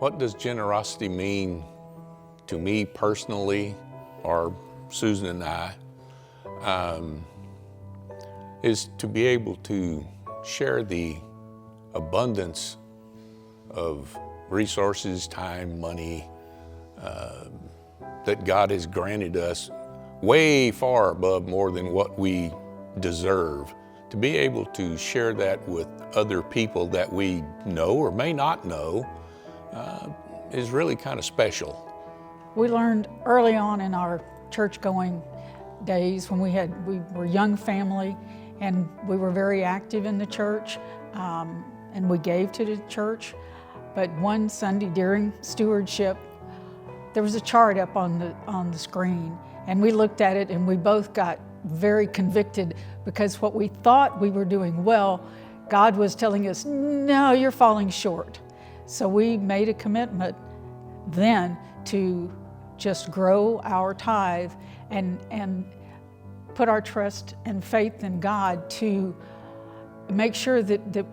What does generosity mean to me personally, or Susan and I, is to be able to share the abundance of resources, time, money, that God has granted us way far above more than what we deserve. To be able to share that with other people that we know or may not know is really kind of special. We learned early on in our church-going days when we were a young family and we were very active in the church and we gave to the church. But one Sunday during stewardship, there was a chart up on the screen, and we looked at it and we both got very convicted because what we thought we were doing well, God was telling us, no, you're falling short. So we made a commitment then to just grow our tithe and put our trust and faith in God to make sure that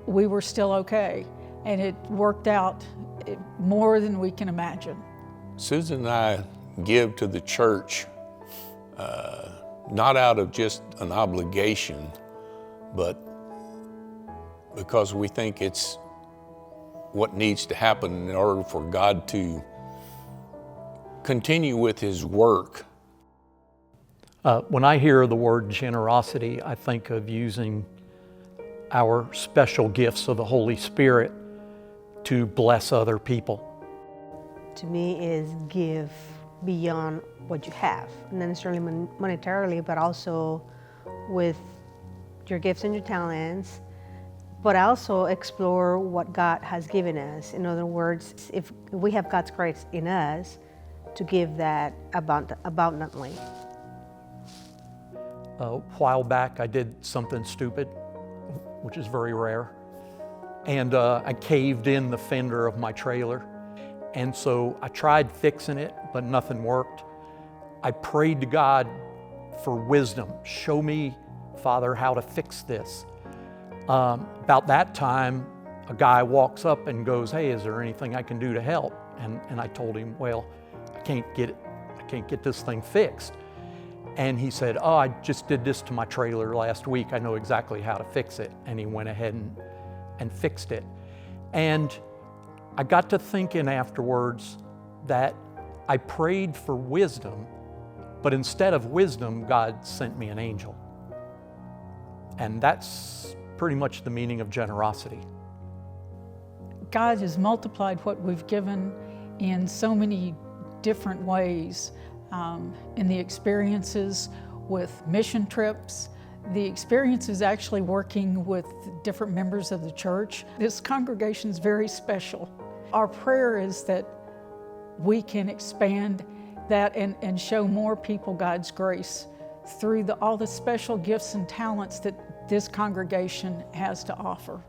we were still okay. And it worked out more than we can imagine. Susan and I give to the church not out of just an obligation, but because we think it's what needs to happen in order for God to continue with His work. When I hear the word generosity, I think of using our special gifts of the Holy Spirit to bless other people. To me is give beyond what you have, not necessarily monetarily, but also with your gifts and your talents, but also explore what God has given us. In other words, if we have God's grace in us, to give that abundantly. A while back I did something stupid, which is very rare, and I caved in the fender of my trailer. And so I tried fixing it, but nothing worked. I prayed to God for wisdom. Show me, Father, how to fix this. About that time, a guy walks up and goes, hey, is there anything I can do to help? And I told him, well, I can't get this thing fixed. And he said, oh, I just did this to my trailer last week. I know exactly how to fix it. And he went ahead and fixed it. And I got to thinking afterwards that I prayed for wisdom, but instead of wisdom, God sent me an angel. And that's pretty much the meaning of generosity. God has multiplied what we've given in so many different ways, in the experiences with mission trips, the experiences actually working with different members of the church. This congregation is very special. Our prayer is that we can expand that and show more people God's grace through all the special gifts and talents that this congregation has to offer.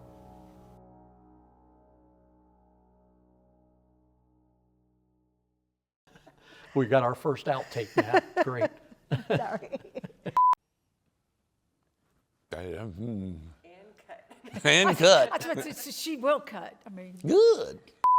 We got our first outtake now. Great. Sorry. And cut. She will cut. I mean, Good.